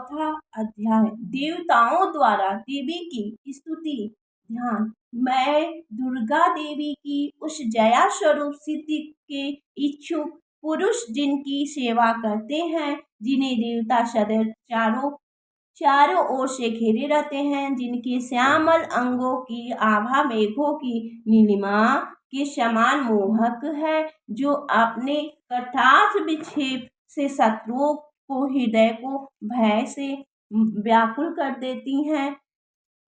चौथा अध्याय देवताओं द्वारा देवी की स्तुति। ध्यान। मैं दुर्गा देवी की उस जया स्वरूप सिद्धि के इच्छुक पुरुष जिनकी सेवा करते हैं, जिन्हें देवता सदैव चारों ओर से घेरे रहते हैं, जिनके श्यामल अंगों की आभा मेघों की नीलिमा के समान मोहक है, जो अपने कटाक्ष विक्षेप से शत्रुओं को हृदय को भय से व्याकुल कर देती हैं,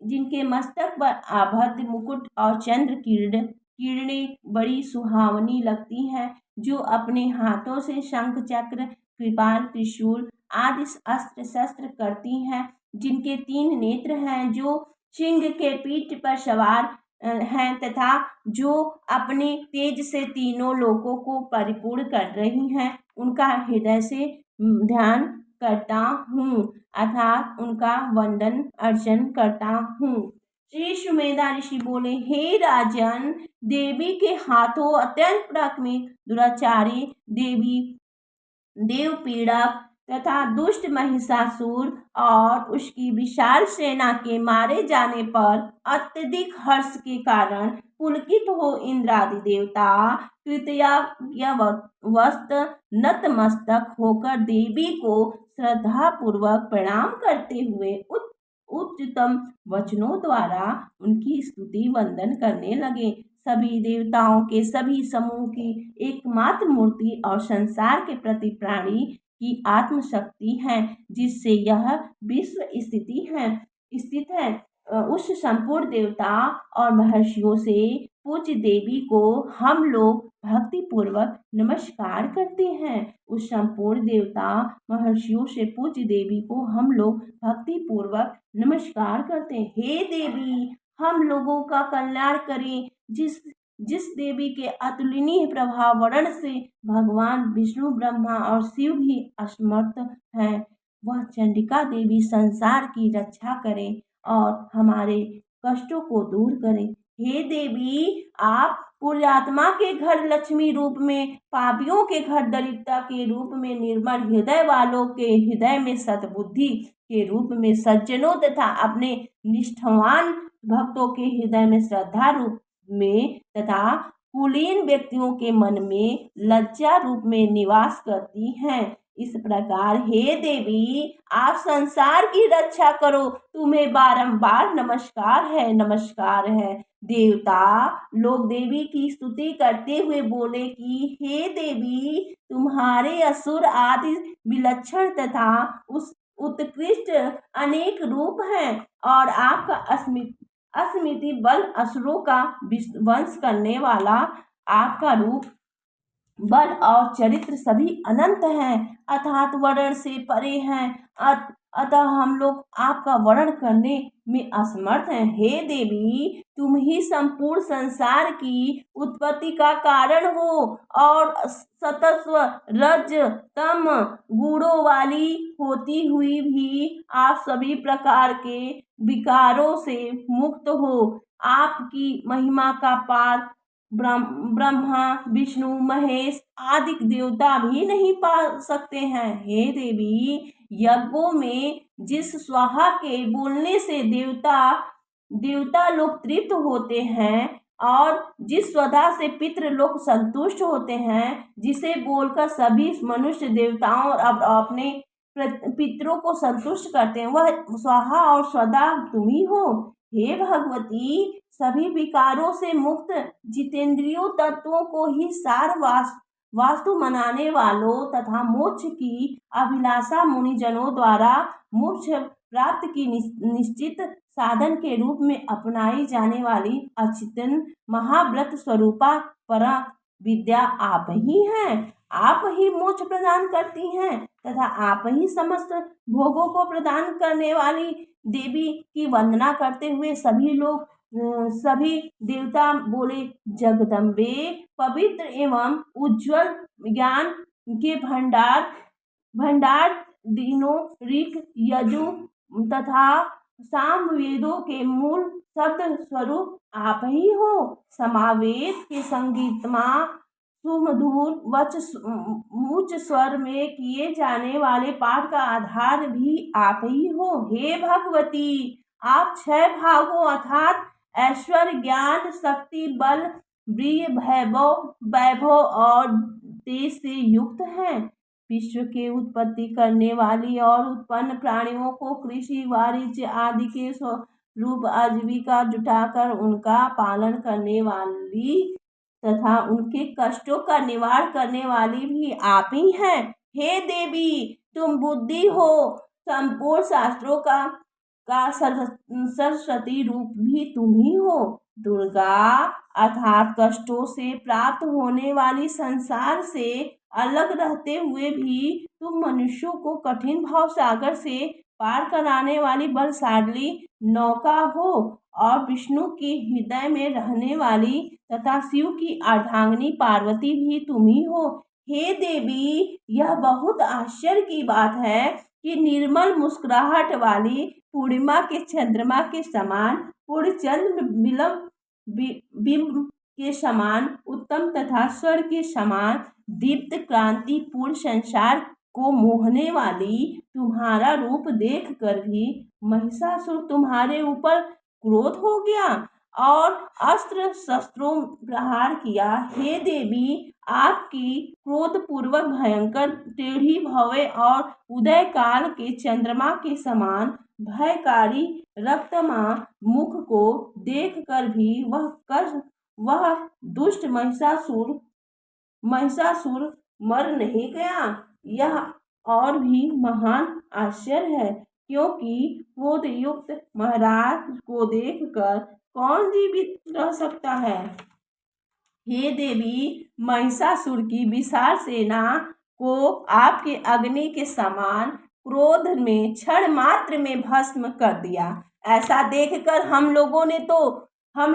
जिनके मस्तक पर आभद्र मुकुट और चंद्र किरणें बड़ी सुहावनी लगती हैं, जो अपने हाथों से शंख चक्र कृपाल त्रिशूल आदि अस्त्र शस्त्र करती हैं, जिनके 3 नेत्र हैं, जो सिंह के पीठ पर सवार हैं तथा जो अपने तेज से तीनों लोकों को परिपूर्ण कर रही हैं, उनका हृदय से ध्यान करता हूँ अर्थात उनका वंदन अर्चन करता हूँ। श्री सुमेधा ऋषि बोले, हे राजन, देवी के हाथों अत्यंत पराक्रमी दुराचारी देव पीड़क तथा दुष्ट महिषासुर और उसकी विशाल सेना के मारे जाने पर अत्यधिक हर्ष के कारण पुलकित हो इंद्रादि देवता कृतज्ञवस्त नतमस्तक होकर देवी को श्रद्धा पूर्वक प्रणाम करते हुए उच्चतम वचनों द्वारा उनकी स्तुति वंदन करने लगे। सभी देवताओं के सभी समूह की एकमात्र मूर्ति और संसार के प्रति प्राणी की आत्मशक्ति है, जिससे यह विश्व स्थित है। उस संपूर्ण देवता और महर्षियों से पूज्य देवी को हम लोग भक्ति पूर्वक नमस्कार करते हैं। उस संपूर्ण देवता महर्षियों से पूज्य देवी को हम लोग भक्ति पूर्वक नमस्कार करते हैं। हे देवी, हम लोगों का कल्याण करें। जिस देवी के अतुलनीय प्रभाव वर्ण से भगवान विष्णु, ब्रह्मा और शिव भी असमर्थ हैं, वह चंडिका देवी संसार की रक्षा करें और हमारे कष्टों को दूर करें। हे देवी, आप पुण्यात्मा के घर लक्ष्मी रूप में, पापियों के घर दरिद्रता के रूप में, निर्मल हृदय वालों के हृदय में सद्बुद्धि के रूप में, सज्जनों तथा अपने निष्ठावान भक्तों के हृदय में श्रद्धा रूप में तथा कुलीन व्यक्तियों के मन में लज्जा रूप में निवास करती हैं। इस प्रकार हे देवी, आप संसार की रक्षा करो। तुम्हें बारंबार नमस्कार है। देवता लोग देवी की स्तुति करते हुए बोले कि हे देवी, तुम्हारे असुर आदि विलक्षण तथा उत्कृष्ट अनेक रूप हैं और आपका अस्मिति बल असुरों का वंश करने वाला आपका रूप, बल और चरित्र सभी अनंत हैं अर्थात वर्णन से परे हैं। अतः हम लोग आपका वर्णन करने में असमर्थ हैं। हे देवी, तुम ही संपूर्ण संसार की उत्पत्ति का कारण हो और सतस्व रज तम गुणों वाली होती हुई भी आप सभी प्रकार के विकारों से मुक्त हो। आपकी महिमा का पार ब्रह्मा, विष्णु, महेश आदि देवता भी नहीं पा सकते हैं। हे देवी, यज्ञों में जिस स्वाहा के बोलने से देवता लोग तृप्त होते हैं और जिस स्वधा से पितृ लोग संतुष्ट होते हैं, जिसे बोलकर सभी मनुष्य देवताओं और अपने पितरों को संतुष्ट करते हैं, वह स्वाहा और स्वधा तुम ही हो। हे भगवती, सभी विकारों से मुक्त जितेंद्रियों तत्वों को ही सार वास्तु मनाने वालों तथा मोक्ष की अभिलाषा मुनिजनों द्वारा मोक्ष प्राप्त की निश्चित साधन के रूप में अपनाई जाने वाली अचिंतन महाव्रत स्वरूपा परा विद्या आप ही हैं। आप ही मोक्ष प्रदान करती हैं तथा आप ही समस्त भोगों को प्रदान करने वाली देवी की वंदना करते हुए सभी देवता बोले, जगदम्बे, पवित्र एवं उज्जवल ज्ञान के भंडार तीनों ऋक, यजु तथा साम वेदों के मूल शब्द स्वरूप आप ही हो। समावेद के संगीतमा सुमधुर उच्च स्वर में किए जाने वाले पाठ का आधार भी आप ही हो। हे भगवती, आप 6 भागों अर्थात ऐश्वर्य, ज्ञान, शक्ति, बल, वीर्य, वैभव वैभव और तेज से युक्त हैं। विश्व के उत्पत्ति करने वाली और उत्पन्न प्राणियों को कृषि, वाणिज्य आदि के स्वरूप आजीविका जुटाकर उनका पालन करने वाली तथा उनके कष्टों का निवारण करने वाली भी आप ही हैं। हे देवी, तुम बुद्धि हो, संपूर्ण शास्त्रों का सरस्वती रूप भी तुम ही हो। दुर्गा अर्थात कष्टों से प्राप्त होने वाली, संसार से अलग रहते हुए भी तुम मनुष्यों को कठिन भाव सागर से पार कराने वाली बलशाली नौका हो। और विष्णु के हृदय में रहने वाली तथा शिव की अर्धांगिनी पार्वती भी तुम ही हो। हे देवी, यह बहुत आश्चर्य की बात है कि निर्मल मुस्कुराहट वाली, पूर्णिमा के चंद्रमा के समान, पूर्णचंद्र बिंब के समान उत्तम तथा स्वर्ग के समान दीप्त क्रांति पूर्ण संसार को मोहने वाली तुम्हारा रूप देख कर भी महिषासुर तुम्हारे ऊपर क्रोध हो गया और अस्त्र शस्त्रों प्रहार किया। हे देवी, आपकी क्रोध पूर्वक भयंकर, टेढ़ी भव्य और उदय काल के चंद्रमा के समान भयकारी रक्तमा मुख को देखकर भी वह दुष्ट महिषासुर मर नहीं गया। यह और भी महान आश्चर्य है, क्योंकि क्रोध युक्त महाराज को देखकर कौन जीवित रह सकता है। हे देवी, महिषासुर की विशाल सेना को आपके अग्नि के समान क्रोध में क्षण मात्र में भस्म कर दिया। ऐसा देखकर हम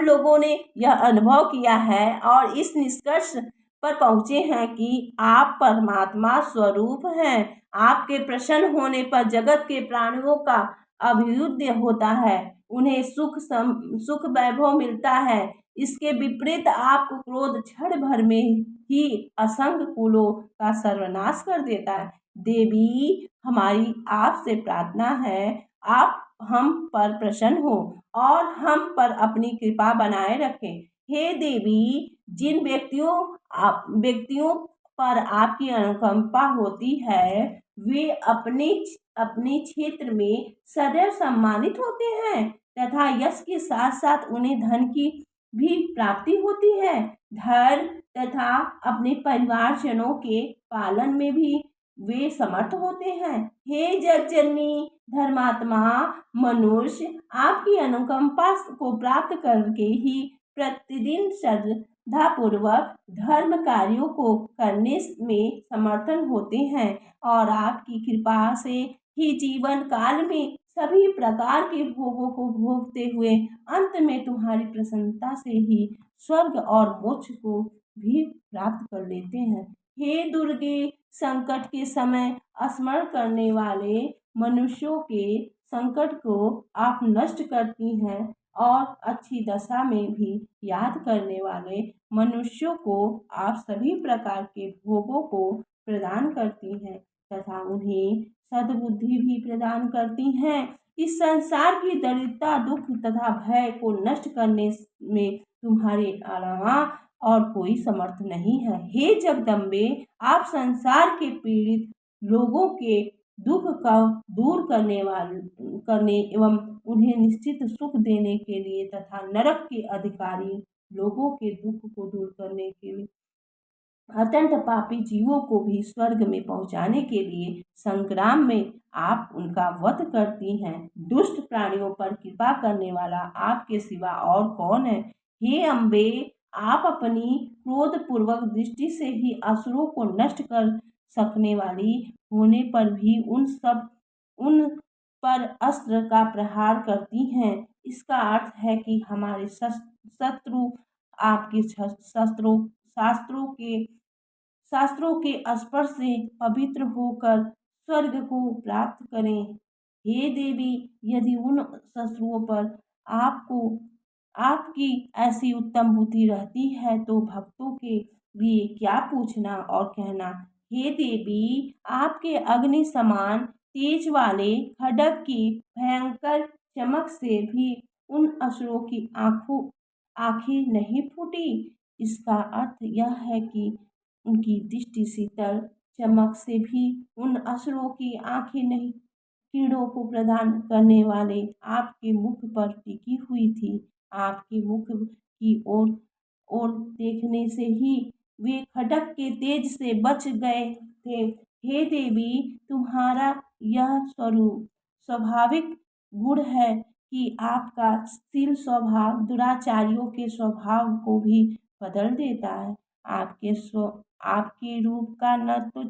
लोगों ने यह अनुभव किया है और इस निष्कर्ष पर पहुँचे हैं कि आप परमात्मा स्वरूप हैं। आपके प्रसन्न होने पर जगत के प्राणियों का अभ्युदय होता है, उन्हें सुख वैभव मिलता है। इसके विपरीत आपको क्रोध क्षण भर में ही असंख्य कुलों का सर्वनाश कर देता है। देवी, हमारी आपसे प्रार्थना है, आप हम पर प्रसन्न हो और हम पर अपनी कृपा बनाए रखें। हे देवी, जिन व्यक्तियों पर आपकी अनुकंपा होती है, वे अपने क्षेत्र में सदैव सम्मानित होते हैं तथा यश के साथ साथ उन्हें धन की भी प्राप्ति होती है। धर्म तथा अपने परिवारजनों के पालन में भी वे समर्थ होते हैं। हे जगजननी धर्मात्मा, मनुष्य आपकी अनुकंपा को प्राप्त करके ही प्रतिदिन श्रद्धापूर्वक धर्म कार्यों को करने में समर्थन होते हैं और आपकी कृपा से ही जीवन काल में सभी प्रकार के भोगों को भोगते हुए अंत में तुम्हारी प्रसन्नता से ही स्वर्ग और मोक्ष को भी प्राप्त कर लेते हैं। हे दुर्गे, संकट के समय स्मरण करने वाले मनुष्यों के संकट को आप नष्ट करती हैं और अच्छी दशा में भी याद करने वाले मनुष्यों को आप सभी प्रकार के भोगों को प्रदान करती हैं तथा उन्हें सद्बुद्धि भी प्रदान करती हैं। इस संसार की दरिद्रता, दुख तथा भय को नष्ट करने में तुम्हारे अलावा और कोई समर्थ नहीं है। हे जगदम्बे, आप संसार के पीड़ित लोगों के दुख का दूर करने एवं उन्हें निश्चित सुख देने के लिए तथा नरक के अधिकारी लोगों के दुख को दूर करने के लिए अत्यंत पापी जीवों को भी स्वर्ग में पहुंचाने के लिए संग्राम में आप उनका वध करती हैं। दुष्ट प्राणियों पर कृपा करने वाला आपके सिवा और कौन है। हे अम्बे, आप अपनी क्रोध पूर्वक दृष्टि से ही असुरों को नष्ट कर सकने वाली होने पर भी उन पर अस्त्र का प्रहार करती हैं। इसका अर्थ है कि हमारे शत्रु आपके शास्त्रों के स्पर्श से पवित्र होकर स्वर्ग को प्राप्त करें। हे देवी, यदि उन शत्रुओं पर आपकी ऐसी उत्तम बुद्धि रहती है तो भक्तों के लिए क्या पूछना और कहना। हे देवी, आपके अग्नि समान तेज वाले खड्ग की भयंकर चमक से भी उन असुरों की आंखें नहीं फूटी। इसका अर्थ यह है कि उनकी दृष्टि शीतल चमक से भी उन असुरों की आंखें नहीं कीड़ों को प्रदान करने वाले आपके मुख पर टिकी हुई थी। आपके मुख की ओर देखने से ही वे खटक के तेज से बच गए थे। हे देवी, तुम्हारा यह स्वरूप स्वाभाविक गुण है कि आपका शील स्वभाव दुराचारियों के स्वभाव को भी बदल देता है। आपके रूप का न तो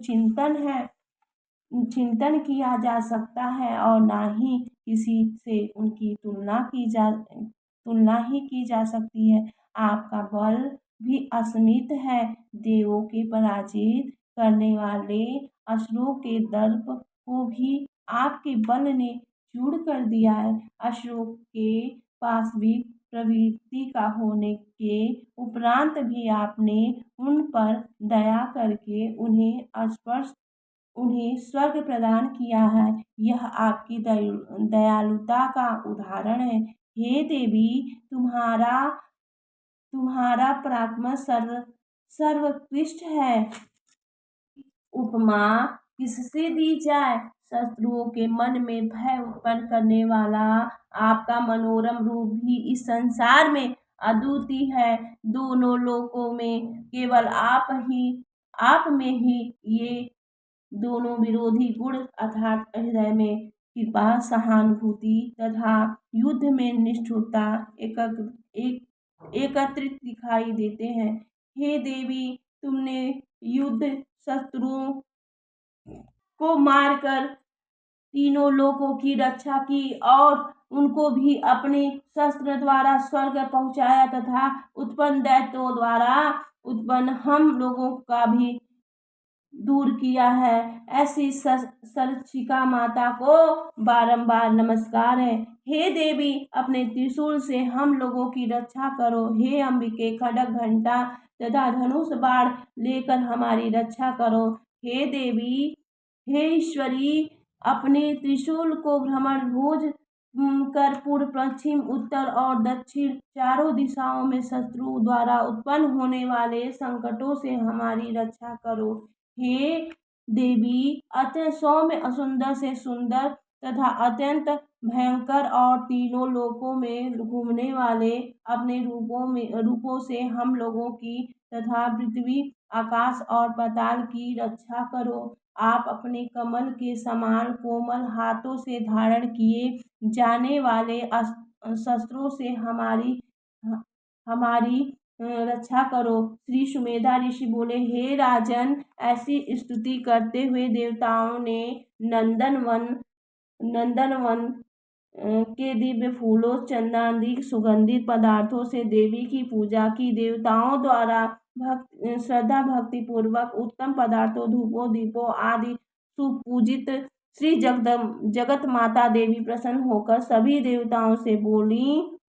चिंतन किया जा सकता है और ना ही किसी से उनकी तुलना ही की जा सकती है। आपका बल भी असीमित है। देवों के पराजित करने वाले असुरों के दर्प को भी आपके बल ने चूर कर दिया है। असुरों के पास भी प्रवृत्ति का होने के उपरांत भी आपने उन पर दया करके उन्हें स्वर्ग प्रदान किया है। यह आपकी दयालुता का उदाहरण है। हे देवी, तुम्हारा पराक्रम सर्वोत्कृष्ट है। उपमा किससे दी जाए। शत्रुओं के मन में भय उत्पन्न करने वाला आपका मनोरम रूप भी इस संसार में अद्वितीय है। दोनों लोकों में केवल आप में ही ये दोनों विरोधी गुण अर्थात हृदय में कृपा, सहानुभूति तथा युद्ध में निष्ठुरता एकत्रित दिखाई देते हैं। हे देवी, तुमने युद्ध शत्रुओं को मारकर तीनों लोगों की रक्षा की और उनको भी अपने शस्त्र द्वारा स्वर्ग पहुंचाया तथा उत्पन्न दैत्यों द्वारा उत्पन्न हम लोगों का भी दूर किया है। ऐसी सरक्षिका माता को बारंबार नमस्कार है। हे देवी, अपने त्रिशूल से हम लोगों की रक्षा करो। हे अंबिके, खड्ग, घंटा तथा धनुष बाण लेकर हमारी रक्षा करो। हे देवी, हे ईश्वरी, अपने त्रिशूल को भ्रमण भुज कर पूर्व, पश्चिम, उत्तर और दक्षिण चारों दिशाओं में शत्रु द्वारा उत्पन्न होने वाले संकटों से हमारी रक्षा करो। हे देवी, अत्यंत सौम्य, सुंदर से सुंदर तथा अत्यंत भयंकर और तीनों लोकों में घूमने वाले अपने रूपों से हम लोगों की तथा पृथ्वी, आकाश और पाताल की रक्षा करो। आप अपने कमल के समान कोमल हाथों से धारण किए जाने वाले शस्त्रों से हमारी रक्षा करो। श्री सुमेधा ऋषि बोले, हे राजन, ऐसी स्तुति करते हुए देवताओं ने नंदनवन के दिव्य फूलों, चंदनादि सुगंधित पदार्थों से देवी की पूजा की। देवताओं द्वारा श्रद्धा भक्ति पूर्वक उत्तम पदार्थों, धूपों, दीपों आदि सुपूजित श्री जगत माता देवी प्रसन्न होकर सभी देवताओं से बोली,